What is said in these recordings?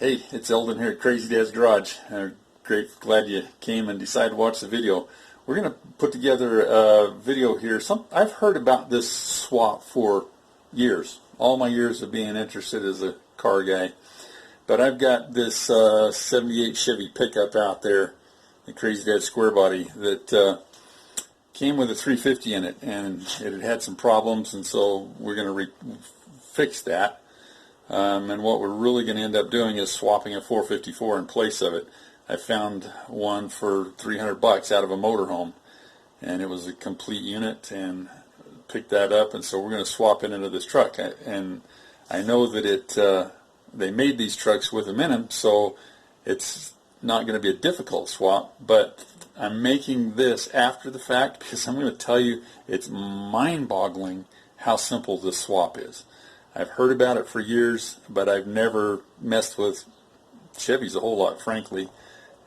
Hey, it's Eldon here at Crazy Dad's Garage. Glad you came and decided to watch the video. We're going to put together a video here. I've heard about this swap for years, all my years of being interested as a car guy. But I've got this 78 Chevy pickup out there, the Crazy Dad Square Body, that came with a 350 in it, and it had some problems, and so we're going to fix that. And what we're really going to end up doing is swapping a 454 in place of it. I found one for $300 out of a motorhome, and it was a complete unit, and picked that up, and so we're going to swap it into this truck. And I know that they made these trucks with them in them, so it's not going to be a difficult swap, but I'm making this after the fact because I'm going to tell you it's mind-boggling how simple this swap is. I've heard about it for years, but I've never messed with Chevys a whole lot, frankly.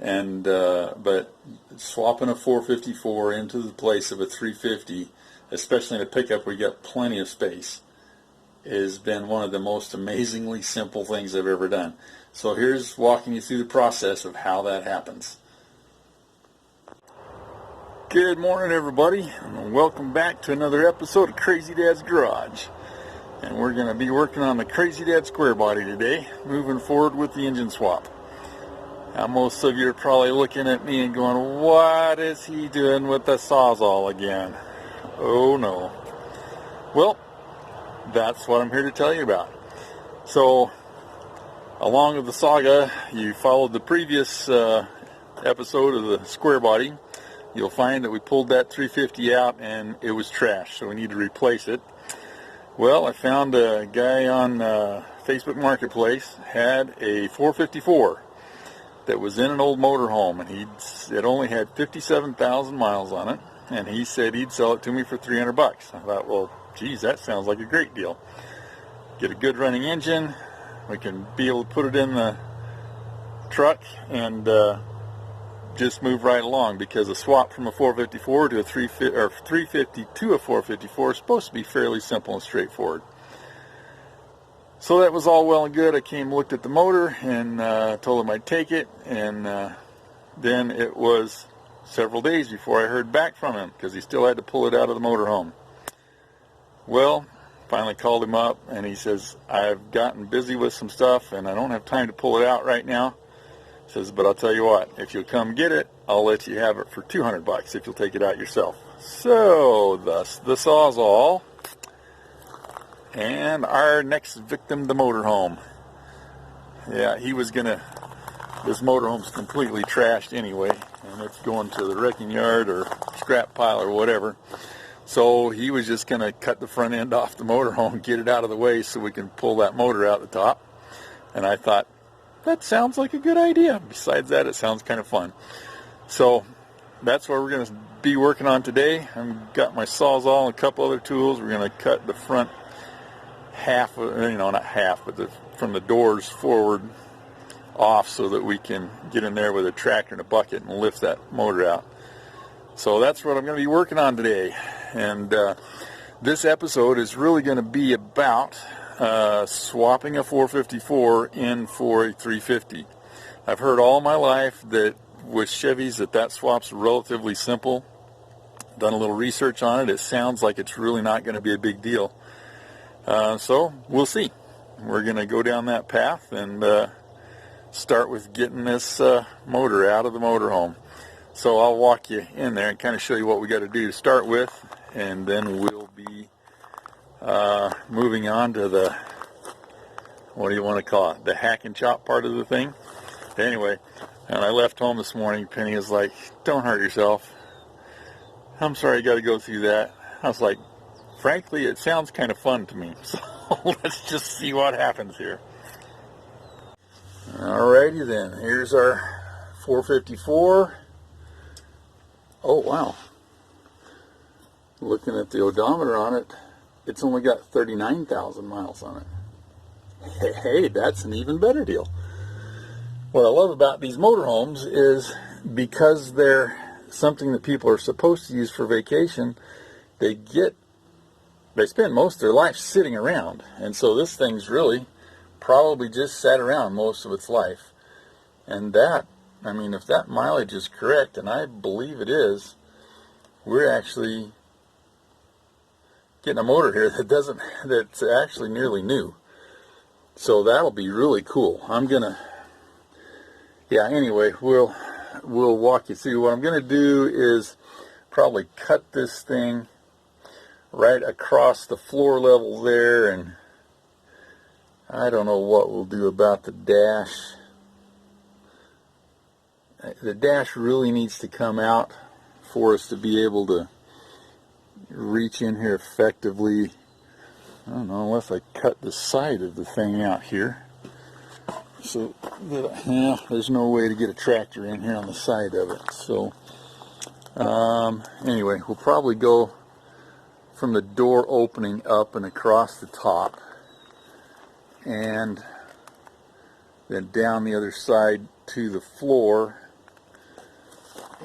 And but swapping a 454 into the place of a 350, especially in a pickup where you got plenty of space, has been one of the most amazingly simple things I've ever done. So here's walking you through the process of how that happens. Good morning, everybody, and welcome back to another episode of Crazy Dad's Garage. And we're going to be working on the Crazy Dad Square Body today, moving forward with the engine swap. Now, most of you are probably looking at me and going, what is he doing with the Sawzall again? Oh no. Well, that's what I'm here to tell you about. So, along with the saga, you followed the previous episode of the Square Body. You'll find that we pulled that 350 out and it was trash, so we need to replace it. Well, I found a guy on Facebook Marketplace had a 454 that was in an old motorhome, and it only had 57,000 miles on it, and he said he'd sell it to me for $300. I thought, well, geez, that sounds like a great deal. Get a good running engine, we can be able to put it in the truck and just move right along, because a swap from a 454 to a 350 to a 454 is supposed to be fairly simple and straightforward. So that was all well and good. I came, looked at the motor, and told him I'd take it, and then it was several days before I heard back from him, because he still had to pull it out of the motorhome. Well, finally called him up, and he says, I've gotten busy with some stuff, and I don't have time to pull it out right now. Says, but I'll tell you what, if you'll come get it, I'll let you have it for $200 if you'll take it out yourself. So, thus the Sawzall, and our next victim, the motorhome. Yeah, this motorhome's completely trashed anyway, and it's going to the wrecking yard or scrap pile or whatever. So he was just going to cut the front end off the motorhome, get it out of the way so we can pull that motor out the top. And I thought, that sounds like a good idea. Besides that, it sounds kind of fun. So that's what we're going to be working on today. I've got my Sawzall and a couple other tools. We're going to cut the front half, not half, but from the doors forward off so that we can get in there with a tractor and a bucket and lift that motor out. So that's what I'm going to be working on today. And this episode is really going to be about swapping a 454 in for a 350. I've heard all my life that with Chevys that swap's relatively simple. Done a little research on it. It sounds like it's really not going to be a big deal. So we'll see. We're going to go down that path and start with getting this motor out of the motorhome. So I'll walk you in there and kind of show you what we got to do to start with, and then we'll be moving on to the, what do you want to call it, the hack and chop part of the thing. Anyway, when I left home this morning, Penny was like, don't hurt yourself. I'm sorry you got to go through that. I was like, frankly, it sounds kind of fun to me. So let's just see what happens here. Alrighty then, here's our 454. Oh wow. Looking at the odometer on it, it's only got 39,000 miles on it. Hey, that's an even better deal. What I love about these motorhomes is because they're something that people are supposed to use for vacation, they spend most of their life sitting around. And so this thing's really probably just sat around most of its life. And that, I mean, if that mileage is correct, and I believe it is, we're actually getting a motor here that's actually nearly new. So that'll be really cool. Anyway, we'll walk you through. What I'm gonna do is probably cut this thing right across the floor level there, and I don't know what we'll do about the dash. The dash really needs to come out for us to be able to reach in here effectively. I don't know, unless I cut the side of the thing out here. So, there's no way to get a tractor in here on the side of it. So, anyway, we'll probably go from the door opening up and across the top, and then down the other side to the floor.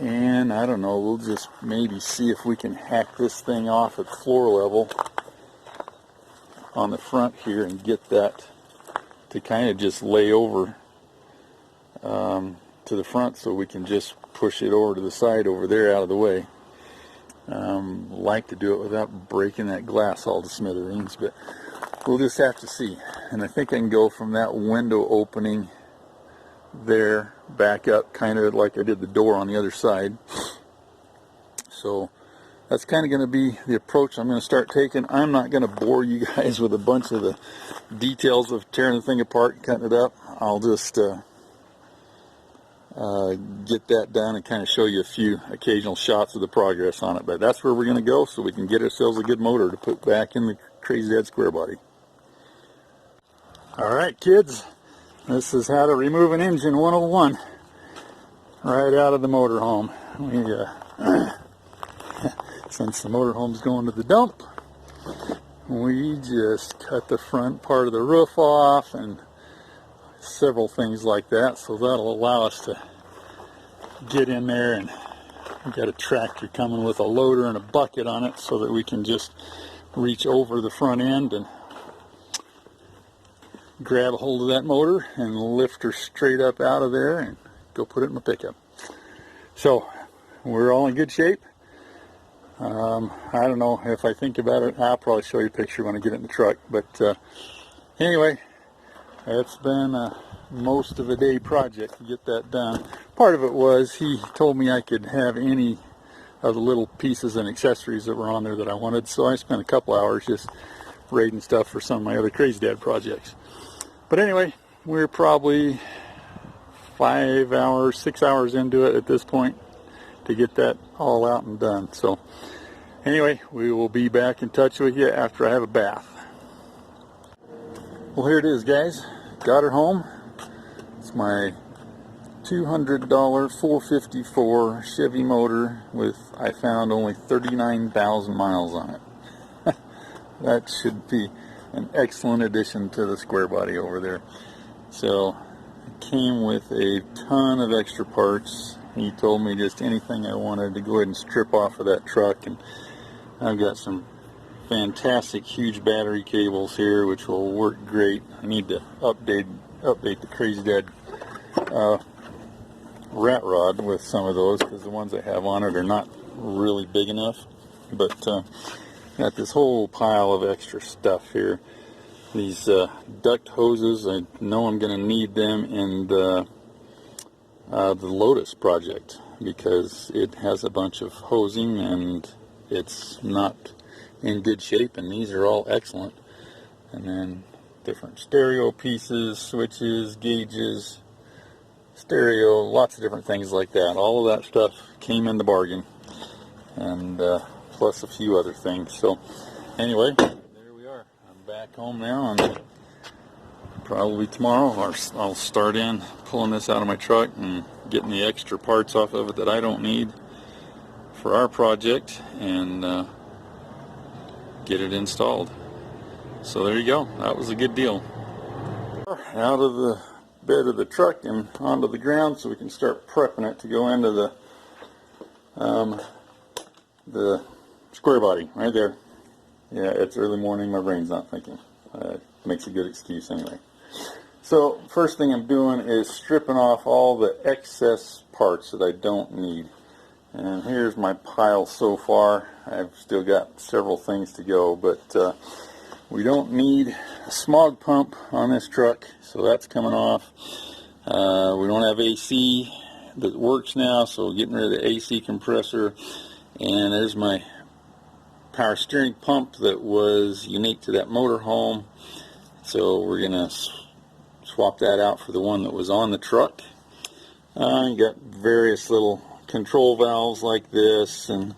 And I don't know, we'll just maybe see if we can hack this thing off at floor level on the front here and get that to kind of just lay over to the front, so we can just push it over to the side over there out of the way. Like to do it without breaking that glass all to smithereens, but we'll just have to see. And I think I can go from that window opening there back up, kind of like I did the door on the other side. So that's kind of going to be the approach I'm going to start taking. I'm not going to bore you guys with a bunch of the details of tearing the thing apart and cutting it up. I'll just get that done and kind of show you a few occasional shots of the progress on it. But that's where we're going to go, so we can get ourselves a good motor to put back in the Crazy Dad square body. Alright kids, this is how to remove an engine 101 right out of the motorhome. Since the motorhome's going to the dump, we just cut the front part of the roof off and several things like that, so that'll allow us to get in there. And we've got a tractor coming with a loader and a bucket on it, so that we can just reach over the front end and grab a hold of that motor and lift her straight up out of there and go put it in my pickup. So we're all in good shape. I don't know, if I think about it, I'll probably show you a picture when I get it in the truck. But anyway, it's been most of a day project to get that done. Part of it was he told me I could have any of the little pieces and accessories that were on there that I wanted, so I spent a couple hours just raiding stuff for some of my other Crazy Dad projects. But anyway, we're probably 5 hours, 6 hours into it at this point to get that all out and done. So anyway, we will be back in touch with you after I have a bath. Well, here it is, guys. Got her home. It's my $200 454 Chevy motor with, I found, only 39,000 miles on it. That should be an excellent addition to the square body over there. So it came with a ton of extra parts. He told me just anything I wanted to go ahead and strip off of that truck, and I've got some fantastic huge battery cables here which will work great. I need to update the Crazy Dad rat rod with some of those, because the ones I have on it are not really big enough. But got this whole pile of extra stuff here. These duct hoses, I know I'm going to need them in the Lotus project, because it has a bunch of hosing and it's not in good shape, and these are all excellent. And then different stereo pieces, switches, gauges, stereo, lots of different things like that. All of that stuff came in the bargain, and plus a few other things. So anyway, there we are. I'm back home now, and probably tomorrow I'll start in pulling this out of my truck and getting the extra parts off of it that I don't need for our project, and get it installed. So there you go. That was a good deal. Out of the bed of the truck and onto the ground, so we can start prepping it to go into the square body right there. Yeah, it's early morning, my brain's not thinking. Makes a good excuse anyway. So first thing I'm doing is stripping off all the excess parts that I don't need. And here's my pile so far. I've still got several things to go, but we don't need a smog pump on this truck, so that's coming off. We don't have AC that works now, so getting rid of the AC compressor. And there's my power steering pump that was unique to that motorhome, so we're gonna swap that out for the one that was on the truck. You got various little control valves like this, and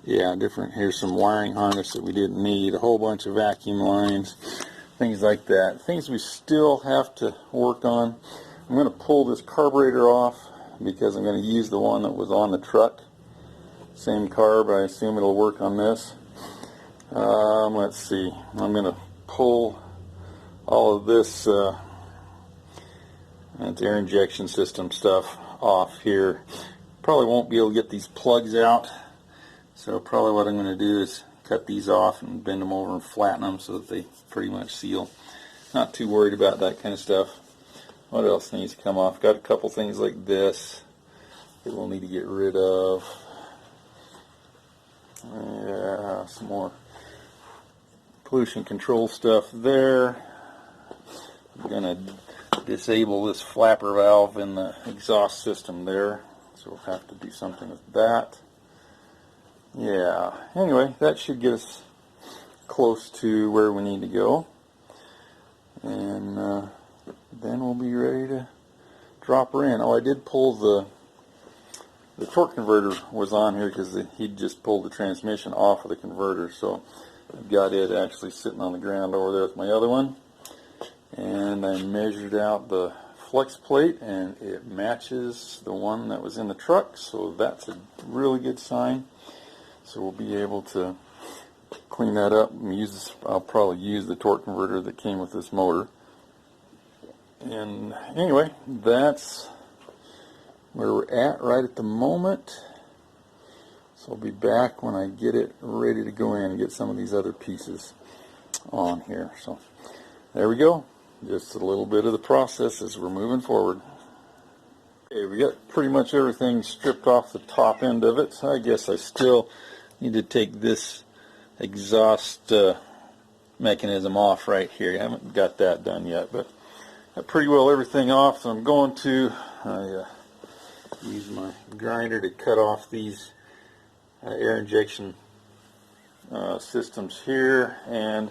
yeah, different. Here's some wiring harness that we didn't need, a whole bunch of vacuum lines, things like that. Things we still have to work on. I'm going to pull this carburetor off because I'm going to use the one that was on the truck. Same carb, I assume it'll work on this. Let's see, I'm going to pull all of this air injection system stuff off here. Probably won't be able to get these plugs out, so probably what I'm going to do is cut these off and bend them over and flatten them so that they pretty much seal. Not too worried about that kind of stuff. What else needs to come off? Got a couple things like this that we'll need to get rid of. Yeah, some more pollution control stuff there. I'm going to disable this flapper valve in the exhaust system there, so we'll have to do something with that. Yeah, anyway, that should get us close to where we need to go, and then we'll be ready to drop her in. Oh, I did pull the torque converter was on here because he just pulled the transmission off of the converter, so I've got it actually sitting on the ground over there with my other one. And I measured out the flex plate and it matches the one that was in the truck, so that's a really good sign. So we'll be able to clean that up and use this. I'll probably use the torque converter that came with this motor. And anyway, that's where we're at right at the moment. So I'll be back when I get it ready to go in and get some of these other pieces on here. So there we go. Just a little bit of the process as we're moving forward. Okay, we got pretty much everything stripped off the top end of it. So I guess I still need to take this exhaust mechanism off right here. I haven't got that done yet, but got pretty well everything off. So I'm going to use my grinder to cut off these air injection systems here, and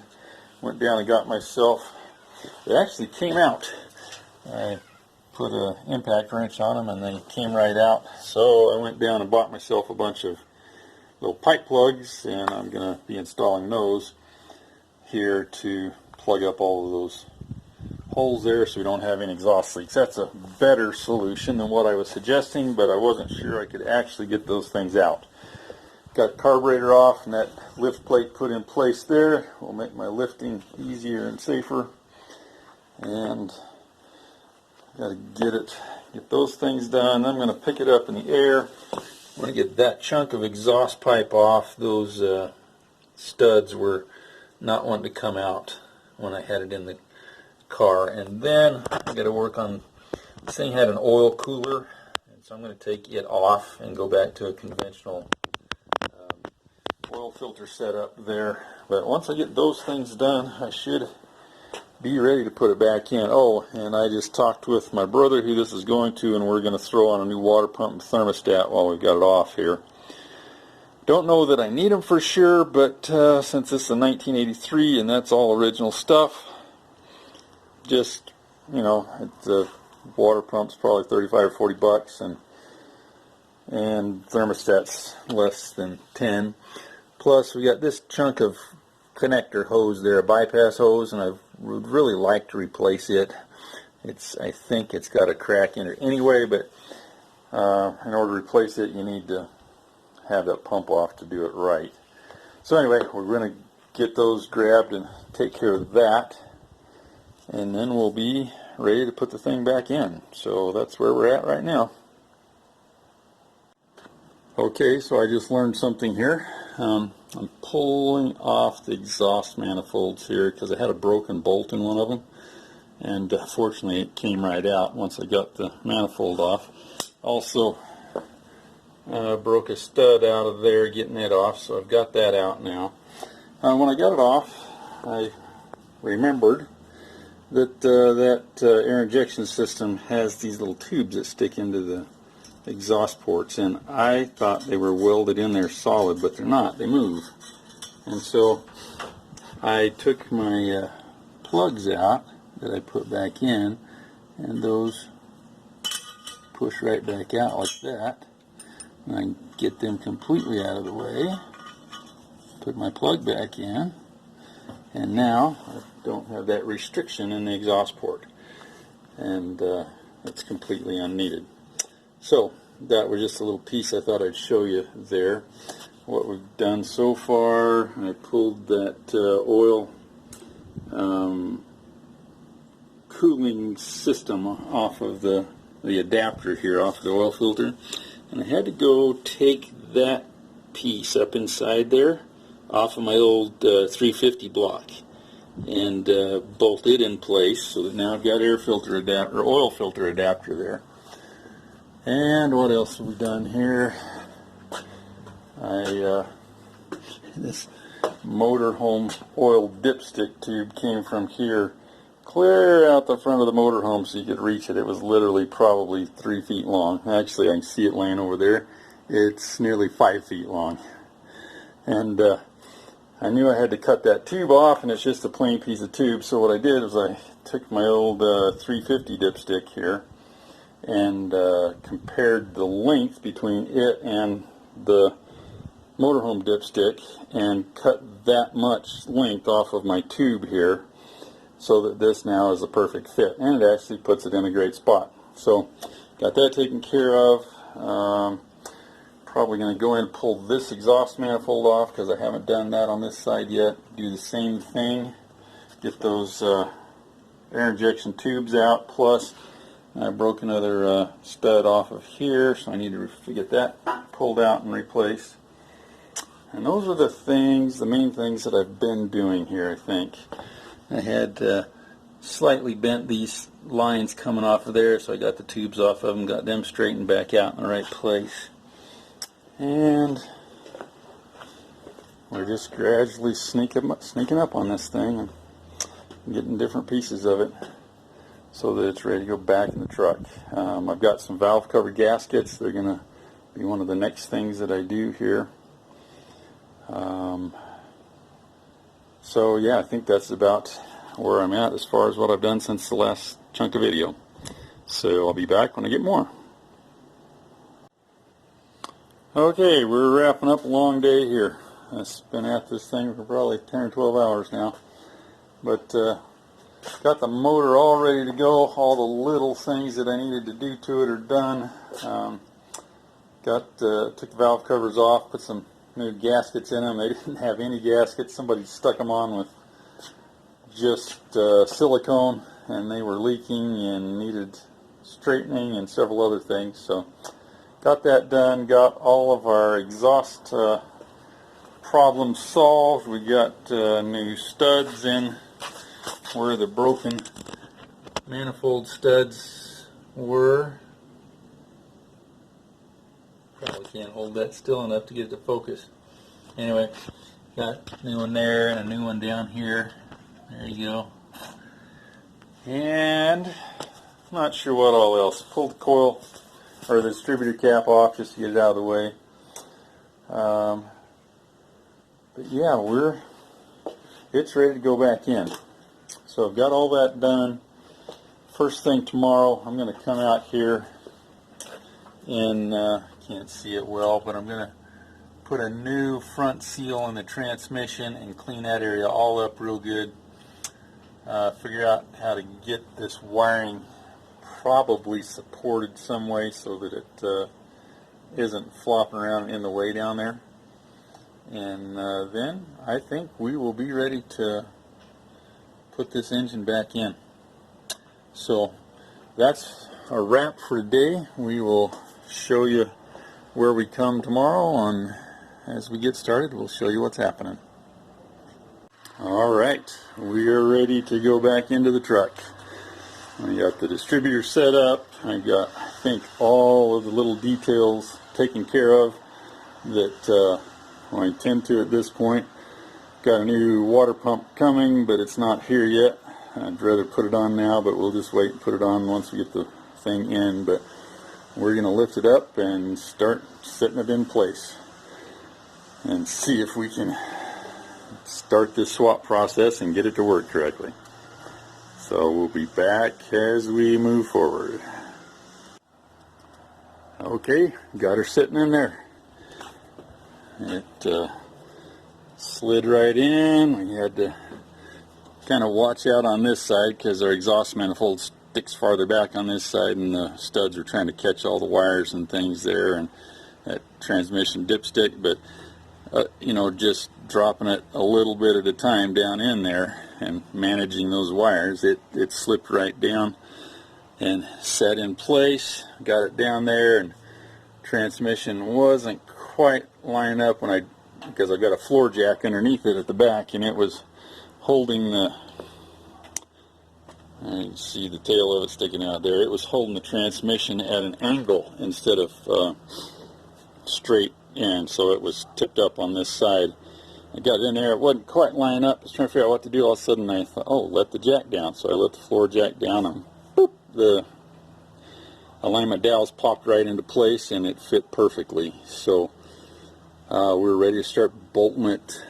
went down and got myself. They actually came out. I put an impact wrench on them and they came right out. So I went down and bought myself a bunch of little pipe plugs, and I'm going to be installing those here to plug up all of those holes there so we don't have any exhaust leaks. That's a better solution than what I was suggesting, but I wasn't sure I could actually get those things out. Got the carburetor off and that lift plate put in place there. Will make my lifting easier and safer. And got to get those things done. I'm going to pick it up in the air. I'm going to get that chunk of exhaust pipe off. Those studs were not wanting to come out when I had it in the car. And then I got to work on, this thing had an oil cooler, and so I'm going to take it off and go back to a conventional oil filter setup there. But once I get those things done, I should be ready to put it back in. Oh, and I just talked with my brother who this is going to, and we're going to throw on a new water pump and thermostat while we've got it off here. Don't know that I need them for sure, but since this is a 1983 and that's all original stuff, just, you know, the water pump's probably 35 or 40 bucks, and thermostat's less than 10. Plus we got this chunk of connector hose there, a bypass hose, and I would really like to replace it. I think it's got a crack in it anyway, but in order to replace it, you need to have that pump off to do it right. So anyway, we're going to get those grabbed and take care of that, and then we'll be ready to put the thing back in. So that's where we're at right now. Okay, so I just learned something here. I'm pulling off the exhaust manifolds here because I had a broken bolt in one of them, and fortunately it came right out once I got the manifold off. Also broke a stud out of there getting it off, so I've got that out now. When I got it off, I remembered that air injection system has these little tubes that stick into the exhaust ports, and I thought they were welded in there solid, but they're not. They move. And so I took my plugs out that I put back in, and those push right back out like that. And I get them completely out of the way. Put my plug back in, and now I don't have that restriction in the exhaust port, and it's completely unneeded. So that was just a little piece I thought I'd show you there. What we've done so far, I pulled that oil cooling system off of the adapter here, off the oil filter, and I had to go take that piece up inside there off of my old 350 block and bolt it in place, so that now I've got air filter adapter, or oil filter adapter there. And what else have we done here? This Motorhome oil dipstick tube came from here clear out the front of the motorhome so you could reach it. It was literally probably 3 feet long. Actually, I can see it laying over there. It's nearly 5 feet long. And I knew I had to cut that tube off, and it's just a plain piece of tube. So what I did was I took my old 350 dipstick here and compared the length between it and the Motorhome dipstick and cut that much length off of my tube here, so that this now is a perfect fit, and it actually puts it in a great spot. So got that taken care of. Probably going to go in and pull this exhaust manifold off, because I haven't done that on this side yet. Do the same thing, get those air injection tubes out, plus I broke another stud off of here, so I need to get that pulled out and replaced. And those are the things, the main things that I've been doing here, I think. I had slightly bent these lines coming off of there, so I got the tubes off of them, got them straightened back out in the right place. And we're just gradually sneaking up on this thing and getting different pieces of it so that it's ready to go back in the truck. I've got some valve cover gaskets. They're going to be one of the next things that I do here. So yeah, I think that's about where I'm at as far as what I've done since the last chunk of video. So I'll be back when I get more. Okay, we're wrapping up a long day here. I've been at this thing for probably 10 or 12 hours now. But got the motor all ready to go. All the little things that I needed to do to it are done. Took the valve covers off, put some new gaskets in them. They didn't have any gaskets. Somebody stuck them on with just silicone, and they were leaking and needed straightening and several other things. So got that done, got all of our exhaust problems solved. We got new studs in where the broken manifold studs were. Probably can't hold that still enough to get it to focus. Anyway, got a new one there and a new one down here. There you go. And not sure what all else. Pulled the coil or the distributor cap off just to get it out of the way. But yeah, it's ready to go back in. So I've got all that done. First thing tomorrow, I'm going to come out here and can't see it well, but I'm going to put a new front seal on the transmission and clean that area all up real good. Figure out how to get this wiring probably supported some way so that it isn't flopping around in the way down there. And then I think we will be ready to put this engine back in. So that's a wrap for today. We will show you where we come tomorrow, and as we get started we'll show you what's happening. Alright, we are ready to go back into the truck. I got the distributor set up. I got, I think, all of the little details taken care of that I tend to at this point. Got a new water pump coming, but it's not here yet. I'd rather put it on now, but we'll just wait and put it on once we get the thing in. But we're going to lift it up and start setting it in place and see if we can start this swap process and get it to work correctly. So we'll be back as we move forward. Okay, got her sitting in there. It slid right in. We had to kind of watch out on this side because our exhaust manifold sticks farther back on this side, and the studs are trying to catch all the wires and things there, and that transmission dipstick. But you know, just dropping it a little bit at a time down in there and managing those wires, it slipped right down and set in place. Got it down there, and transmission wasn't quite lining up because I got a floor jack underneath it at the back, and it was holding the, you can see the tail of it sticking out there. It was holding the transmission at an angle instead of straight in, so it was tipped up on this side. I got it in there, it wasn't quite lining up. I was trying to figure out what to do. All of a sudden I thought, oh, let the jack down. So I let the floor jack down, and boop, the alignment dowels popped right into place, and it fit perfectly. So we're ready to start bolting it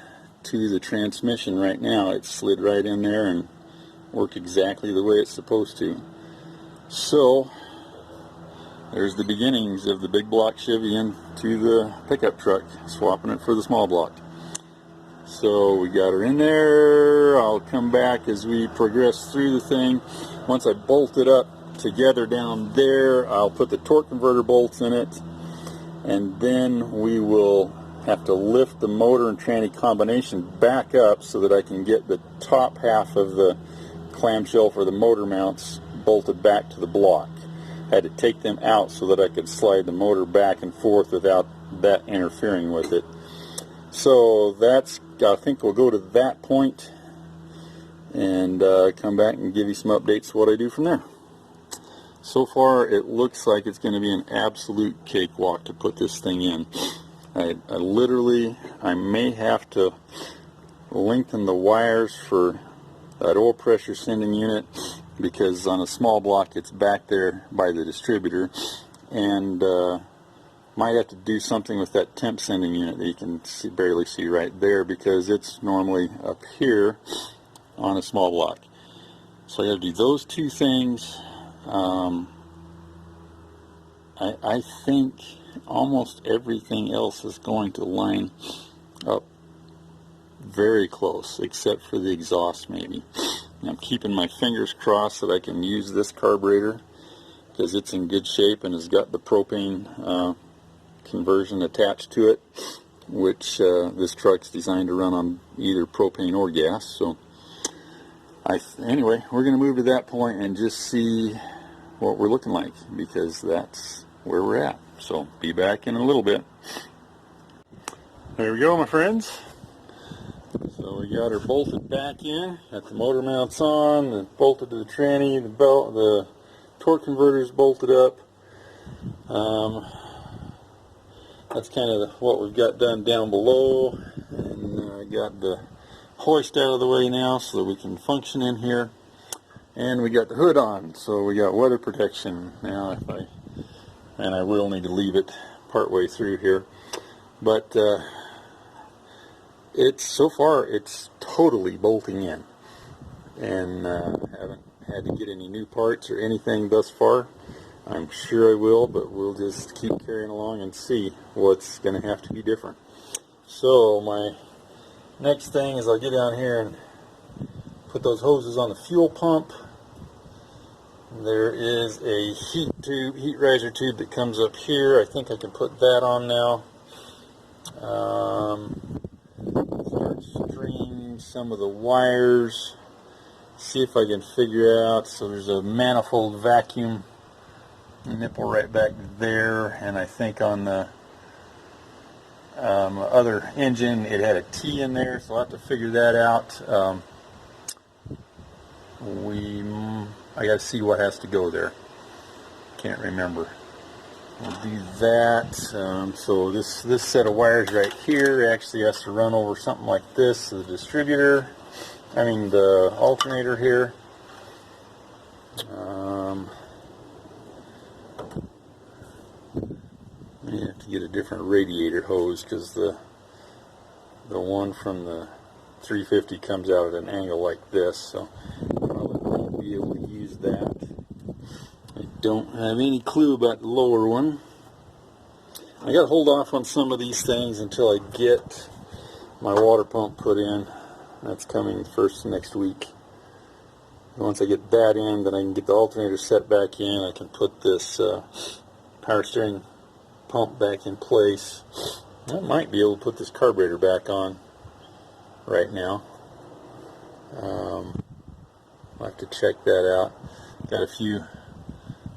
to the transmission right now. It slid right in there and worked exactly the way it's supposed to. So there's the beginnings of the big block Chevy into the pickup truck, swapping it for the small block. So we got her in there. I'll come back as we progress through the thing. Once I bolt it up together down there, I'll put the torque converter bolts in it, and then we will have to lift the motor and tranny combination back up so that I can get the top half of the clamshell for the motor mounts bolted back to the block. I had to take them out so that I could slide the motor back and forth without that interfering with it. So that's, I think we'll go to that point and come back and give you some updates of what I do from there. So far it looks like it's going to be an absolute cakewalk to put this thing in. I may have to lengthen the wires for that oil pressure sending unit, because on a small block it's back there by the distributor, and might have to do something with that temp sending unit that you can barely see right there, because it's normally up here on a small block. So I have to do those two things. I think almost everything else is going to line up very close, except for the exhaust maybe. And I'm keeping my fingers crossed that I can use this carburetor, because it's in good shape and has got the propane conversion attached to it, which this truck's designed to run on either propane or gas. So anyway, we're going to move to that point and just see what we're looking like, because that's where we're at. So be back in a little bit. There we go, my friends. So we got her bolted back in, got the motor mounts on, and bolted to the tranny, the belt, the torque converters bolted up. That's kind of what we've got done down below, and I got the hoist out of the way now so that we can function in here. And we got the hood on, so we got weather protection now. And I will need to leave it partway through here, but so far it's totally bolting in, and haven't had to get any new parts or anything thus far. I'm sure I will, but we'll just keep carrying along and see what's going to have to be different. So my next thing is I'll get down here and put those hoses on the fuel pump. There is a heat riser tube that comes up here. I think I can put that on now. Start stringing some of the wires. See if I can figure out. So there's a manifold vacuum nipple right back there, and I think on the other engine it had a T in there, so I'll have to figure that out. We I got to see what has to go there. Can't remember. We'll do that. So this set of wires right here actually has to run over something like this to the distributor. I mean the alternator here. You have to get a different radiator hose because the one from the 350 comes out at an angle like this, so probably won't be able to use that. I don't have any clue about the lower one. I got to hold off on some of these things until I get my water pump put in. That's coming first next week. Once I get that in, then I can get the alternator set back in. I can put this power steering pump back in place. I might be able to put this carburetor back on right now. I'll have to check that out. Got a few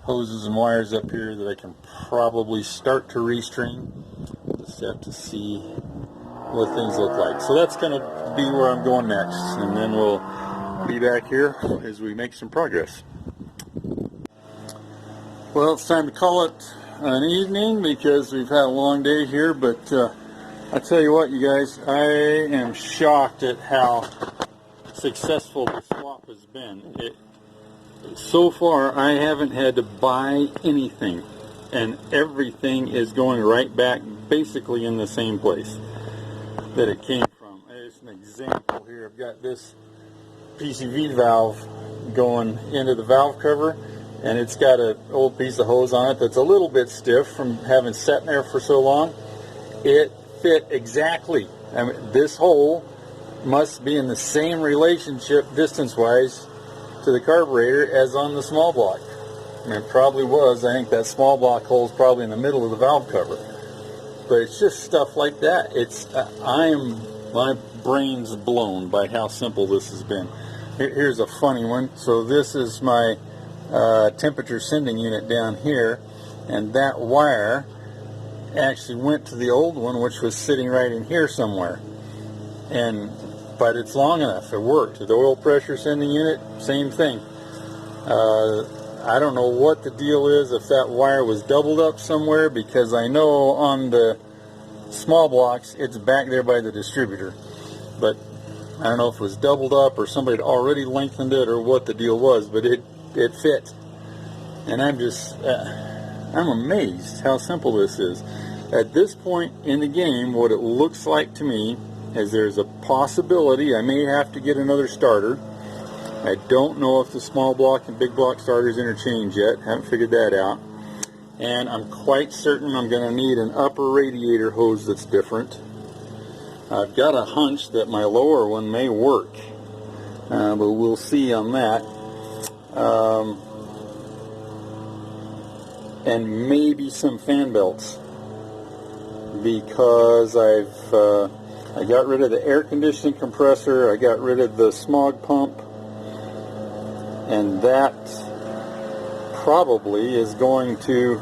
hoses and wires up here that I can probably start to restring. Just have to see what things look like. So that's going to be where I'm going next, and then we'll be back here as we make some progress. Well, it's time to call it an evening because we've had a long day here, but I tell you what, you guys, I am shocked at how successful the swap has been. So far, I haven't had to buy anything, and everything is going right back basically in the same place that it came from. There's an example here. I've got this PCV valve going into the valve cover, and it's got an old piece of hose on it that's a little bit stiff from having sat there for so long. It fit exactly. I mean, this hole must be in the same relationship distance-wise to the carburetor as on the small block. And it probably was. I think that small block hole is probably in the middle of the valve cover. But it's just stuff like that. My brain's blown by how simple this has been. Here's a funny one. So this is my temperature sending unit down here, and that wire actually went to the old one, which was sitting right in here somewhere. But it's long enough. It worked. The oil pressure sending unit, same thing. I don't know what the deal is, if that wire was doubled up somewhere, because I know on the small blocks it's back there by the distributor. But I don't know if it was doubled up or somebody had already lengthened it or what the deal was, but it fit. And I'm amazed how simple this is. At this point in the game, what it looks like to me is there's a possibility I may have to get another starter. I don't know if the small block and big block starters interchange yet. Haven't figured that out. And I'm quite certain I'm going to need an upper radiator hose that's different. I've got a hunch that my lower one may work, but we'll see on that. And maybe some fan belts, because I got rid of the air conditioning compressor, I got rid of the smog pump, and that probably is going to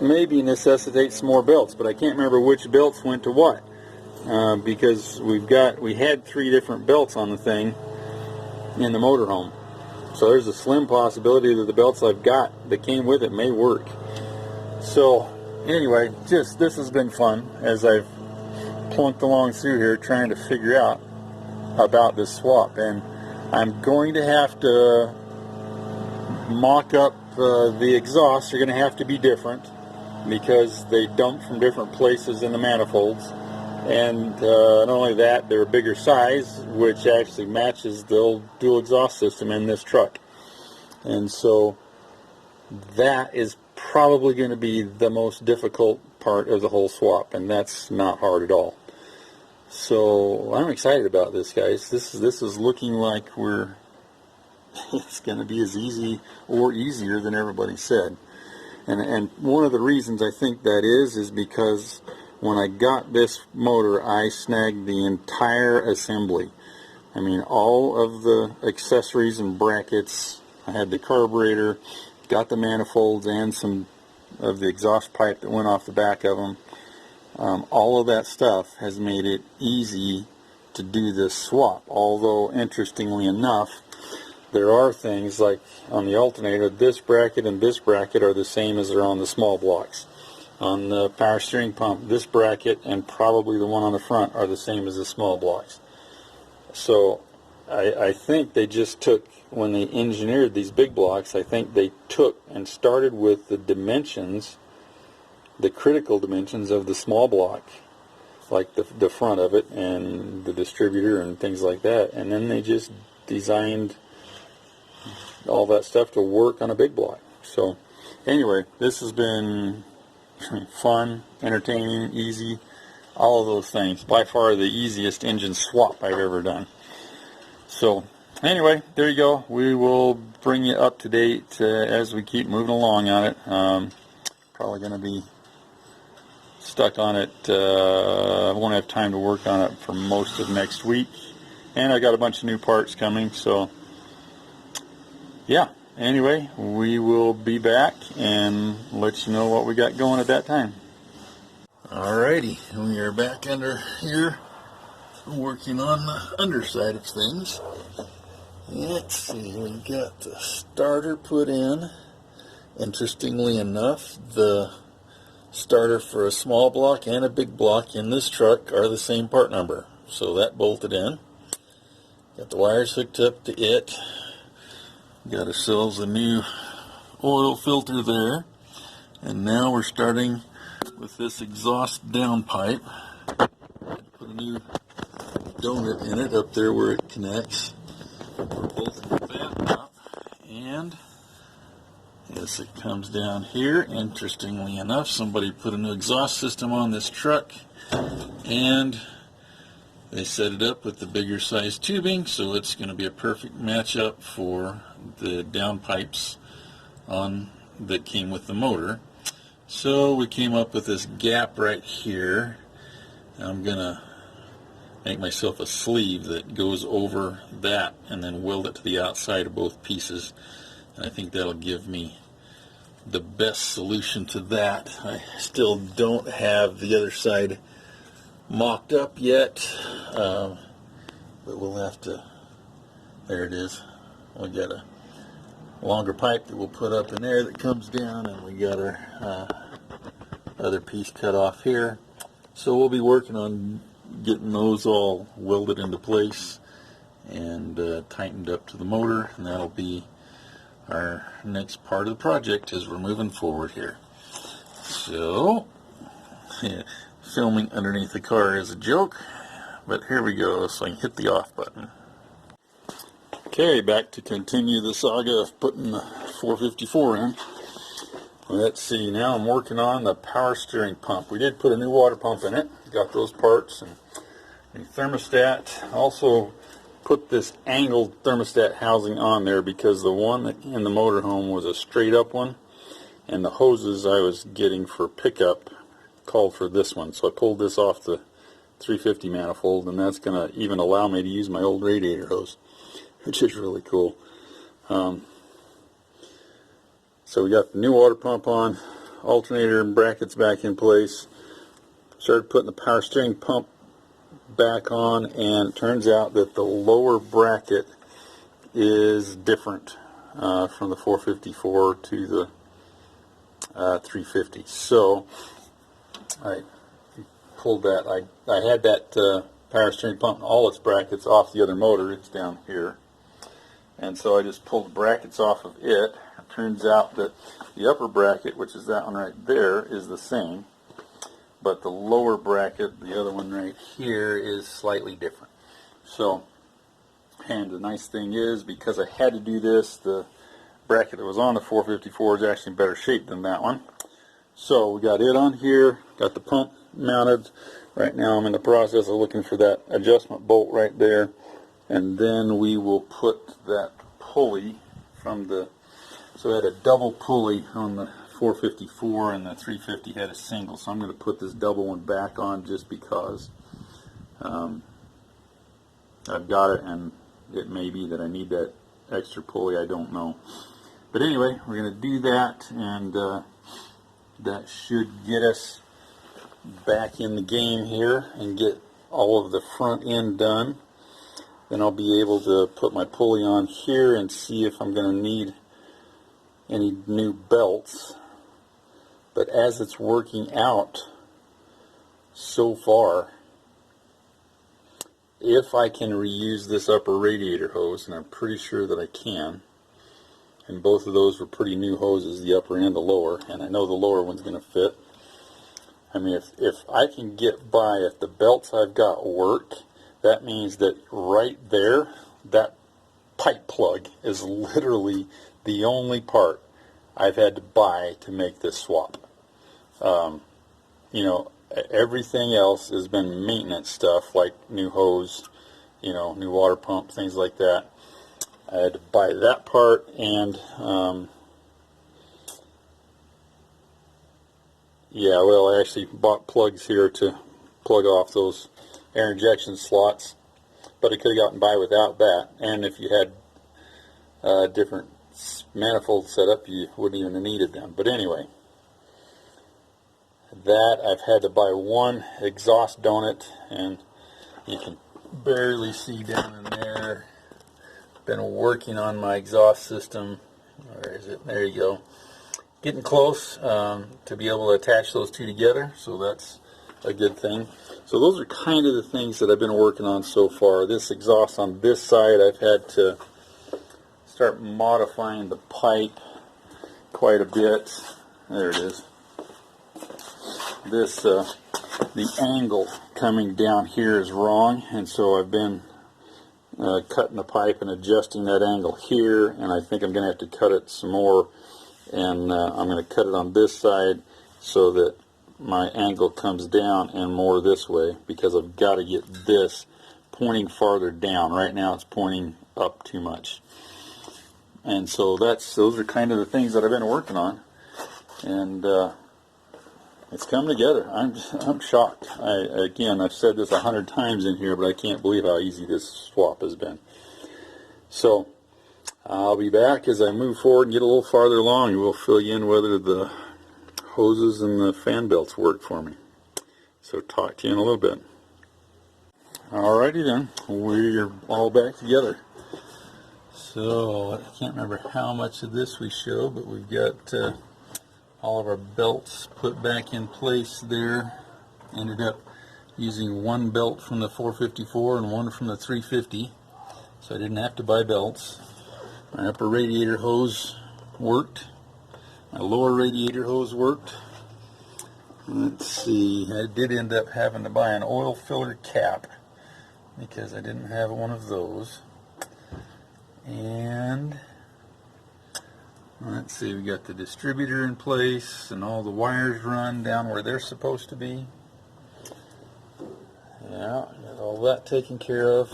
maybe necessitate some more belts, but I can't remember which belts went to what, because we had 3 different belts on the thing in the motorhome. So there's a slim possibility that the belts I've got that came with it may work. So anyway, this has been fun as I've plunked along through here trying to figure out about this swap, and I'm going to have to mock up the exhausts. Are going to have to be different because they dump from different places in the manifolds, and not only that, they're a bigger size, which actually matches the old dual exhaust system in this truck. And so that is probably going to be the most difficult part of the whole swap, and that's not hard at all. So I'm excited about this, guys. This is looking like it's going to be as easy or easier than everybody said. And one of the reasons I think that is because when I got this motor, I snagged the entire assembly. I mean, all of the accessories and brackets. I had the carburetor, got the manifolds, and some of the exhaust pipe that went off the back of them. All of that stuff has made it easy to do this swap. Although, interestingly enough, there are things like on the alternator, this bracket and this bracket are the same as they're on the small blocks. On the power steering pump, this bracket and probably the one on the front are the same as the small blocks. So I think they just took, when they engineered these big blocks, I think they took and started with the dimensions, the critical dimensions of the small block, like the front of it and the distributor and things like that, and then they just designed all that stuff to work on a big block. So anyway, this has been fun, entertaining, easy, all of those things. By far the easiest engine swap I've ever done. So anyway, there you go. We will bring you up to date as we keep moving along on it. Probably going to be stuck on it. I won't have time to work on it for most of next week. And I got a bunch of new parts coming, so yeah. Anyway, we will be back and let you know what we got going at that time. Alrighty, we are back under here working on the underside of things. Let's see, we got the starter put in. Interestingly enough, the starter for a small block and a big block in this truck are the same part number, so that bolted in. Got the wires hooked up to it. Got ourselves a new oil filter there, and now we're starting with this exhaust downpipe. Put a new donut in it up there where it connects. We're bolting that up, and as it comes down here, interestingly enough, somebody put a new exhaust system on this truck, and they set it up with the bigger size tubing, so it's going to be a perfect matchup for the downpipes that came with the motor. So we came up with this gap right here. I'm going to make myself a sleeve that goes over that and then weld it to the outside of both pieces. And I think that'll give me the best solution to that. I still don't have the other side mocked up yet, but we'll have to. There it is. We got a longer pipe that we'll put up in there that comes down, and we got our other piece cut off here. So we'll be working on getting those all welded into place and tightened up to the motor, and that'll be our next part of the project as we're moving forward here. So filming underneath the car is a joke, but here we go, so I can hit the off button. Okay, back to continue the saga of putting the 454 in. Let's see, now I'm working on the power steering pump. We did put a new water pump in it, got those parts, and a thermostat. Also put this angled thermostat housing on there because the one that in the motorhome was a straight up one, and the hoses I was getting for pickup called for this one, so I pulled this off the 350 manifold, and that's going to even allow me to use my old radiator hose, which is really cool. So we got the new water pump on, alternator and brackets back in place, started putting the power steering pump back on, and it turns out that the lower bracket is different from the 454 to the 350. So I pulled that. I had that power steering pump and all its brackets off the other motor. It's down here. And so I just pulled the brackets off of it. It turns out that the upper bracket, which is that one right there, is the same. But the lower bracket, the other one right here, is slightly different. So, and the nice thing is, because I had to do this, the bracket that was on the 454 is actually in better shape than that one. So we got it on here, got the pump mounted. Right now I'm in the process of looking for that adjustment bolt right there. And then we will put that pulley from the, so I had a double pulley on the 454 and the 350 had a single, so I'm going to put this double one back on just because I've got it, and it may be that I need that extra pulley, I don't know. But anyway, we're going to do that, and that should get us back in the game here and get all of the front end done. Then I'll be able to put my pulley on here and see if I'm going to need any new belts. But as it's working out so far, if I can reuse this upper radiator hose, and I'm pretty sure that I can, and both of those were pretty new hoses, the upper and the lower, and I know the lower one's going to fit. I mean, if I can get by, if the belts I've got work, that means that right there, that pipe plug is literally the only part I've had to buy to make this swap. You know, everything else has been maintenance stuff, like new hose, you know, new water pump, things like that. I had to buy that part, and yeah, well, I actually bought plugs here to plug off those air injection slots, but I could have gotten by without that. And if you had different manifolds set up, you wouldn't even have needed them. But anyway, that I've had to buy one exhaust donut, and you can barely see down in there. Been working on my exhaust system. Where is it? There you go. Getting close to be able to attach those two together, so that's a good thing. So those are kind of the things that I've been working on so far. This exhaust on this side, I've had to start modifying the pipe quite a bit. There it is. This the angle coming down here is wrong, and so I've been cutting the pipe and adjusting that angle here, and I think I'm going to have to cut it some more, and I'm going to cut it on this side so that my angle comes down and more this way, because I've got to get this pointing farther down. Right now it's pointing up too much. And so those are kind of the things that I've been working on, and it's coming together. I'm shocked. Again, I've said this 100 times in here, but I can't believe how easy this swap has been. So I'll be back as I move forward and get a little farther along, and we'll fill you in whether the hoses and the fan belts work for me. So talk to you in a little bit. Alrighty then, we're all back together. So I can't remember how much of this we show, but we've got all of our belts put back in place there. Ended up using one belt from the 454 and one from the 350, so I didn't have to buy belts. My upper radiator hose worked. My lower radiator hose worked. Let's see, I did end up having to buy an oil filler cap because I didn't have one of those. And let's see, we got the distributor in place and all the wires run down where they're supposed to be. Yeah, got all that taken care of.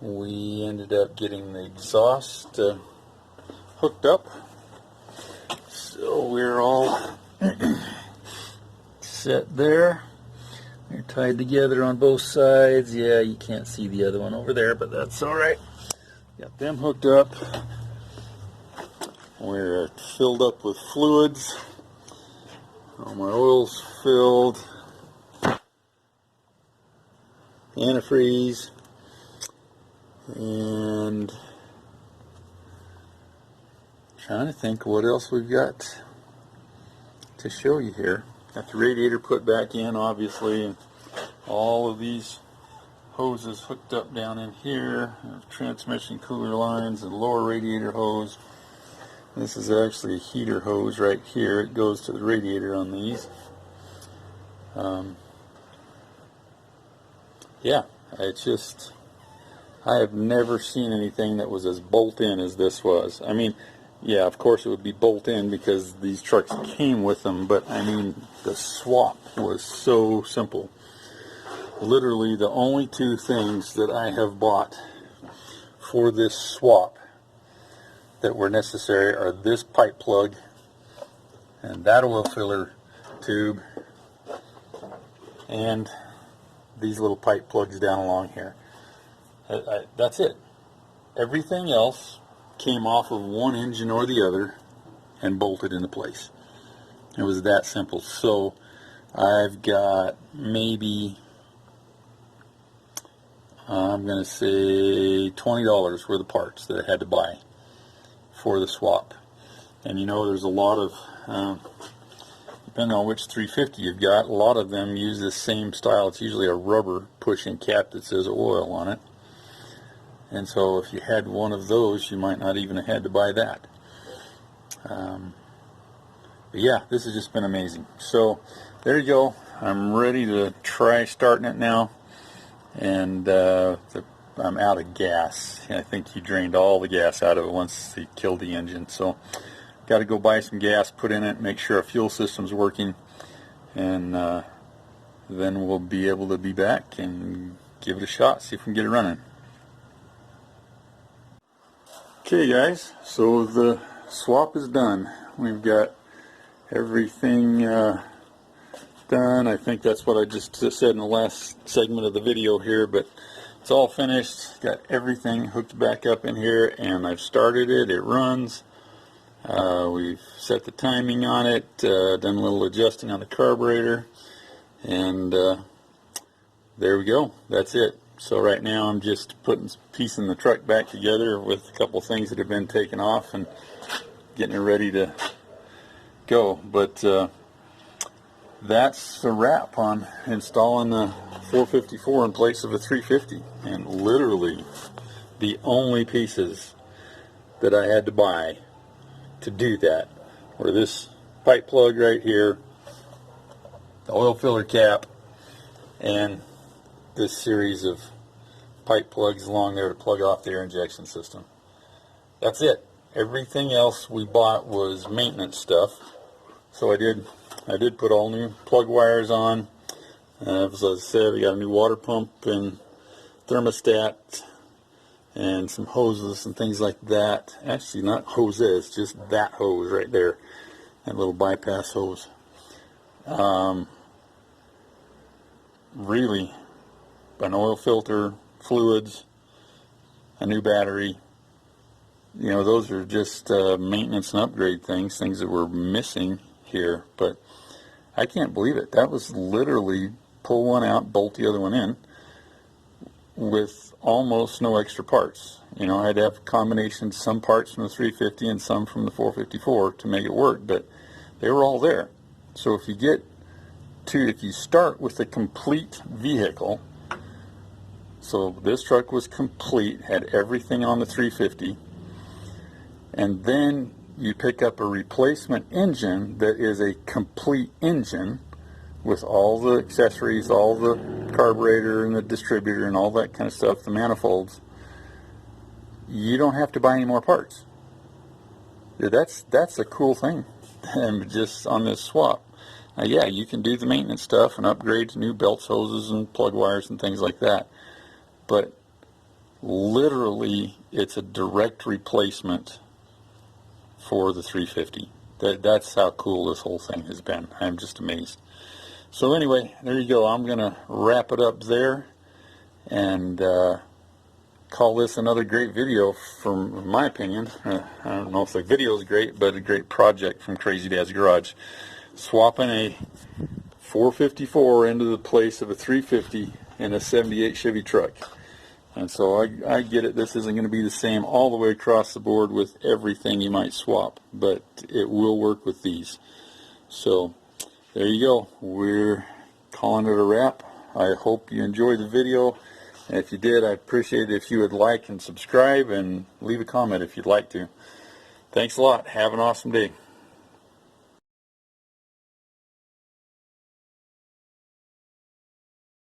We ended up getting the exhaust hooked up. So we're all set there. They're tied together on both sides. Yeah, you can't see the other one over there, but that's alright. Got them hooked up. We're filled up with fluids. All my oil's filled. Antifreeze. And trying to think what else we've got to show you here. Got the radiator put back in, obviously, and all of these hoses hooked up down in here. Transmission cooler lines and lower radiator hose. This is actually a heater hose right here. It goes to the radiator on these. Yeah, I have never seen anything that was as bolt-in as this was. I mean, yeah, of course it would be bolt-in because these trucks came with them, but I mean, the swap was so simple. Literally, the only two things that I have bought for this swap that were necessary are this pipe plug and that oil filler tube and these little pipe plugs down along here. That's it. Everything else came off of one engine or the other and bolted into place. It was that simple. So I've got maybe I'm going to say $20 worth of parts that I had to buy for the swap. And you know, there's a lot of, depending on which 350 you've got, a lot of them use the same style. It's usually a rubber pushing cap that says oil on it. And so if you had one of those, you might not even have had to buy that. But yeah, this has just been amazing. So there you go. I'm ready to try starting it now. And I'm out of gas. I think he drained all the gas out of it once he killed the engine. So got to go buy some gas, put in it, make sure our fuel system's working, and then we'll be able to be back and give it a shot, see if we can get it running. Okay guys, so the swap is done. We've got everything done. I think that's what I just said in the last segment of the video here, but it's all finished. Got everything hooked back up in here, and I've started it. It runs. We've set the timing on it, done a little adjusting on the carburetor, and there we go. That's it. So right now I'm just piecing the truck back together with a couple things that have been taken off and getting it ready to go. But that's a wrap on installing the 454 in place of a 350, and literally the only pieces that I had to buy to do that were this pipe plug right here, the oil filler cap, and this series of pipe plugs along there to plug off the air injection system. That's it. Everything else we bought was maintenance stuff. So I did put all new plug wires on. As I said, we got a new water pump and thermostat and some hoses and things like that. Actually, not hoses, just that hose right there, that little bypass hose. Really, an oil filter, fluids, a new battery. You know, those are just maintenance and upgrade things that were missing here. But I can't believe it. That was literally pull one out, bolt the other one in, with almost no extra parts. You know, I had to have combinations, some parts from the 350 and some from the 454 to make it work, but they were all there. So if you start with a complete vehicle, so this truck was complete, had everything on the 350, and then you pick up a replacement engine that is a complete engine with all the accessories, all the carburetor and the distributor and all that kind of stuff, the manifolds, you don't have to buy any more parts. That's a cool thing. And just on this swap. Now, yeah, you can do the maintenance stuff and upgrade to new belts, hoses, and plug wires and things like that. But literally, it's a direct replacement for the 350. That's how cool this whole thing has been. I'm just amazed. So anyway, there you go. I'm going to wrap it up there and call this another great video from my opinion. I don't know if the video is great, but a great project from Crazy Dad's Garage. Swapping a 454 into the place of a 350 in a 78 Chevy truck. And so I get it. This isn't going to be the same all the way across the board with everything you might swap, but it will work with these. So there you go. We're calling it a wrap. I hope you enjoyed the video. And if you did, I'd appreciate it if you would like and subscribe and leave a comment if you'd like to. Thanks a lot. Have an awesome day.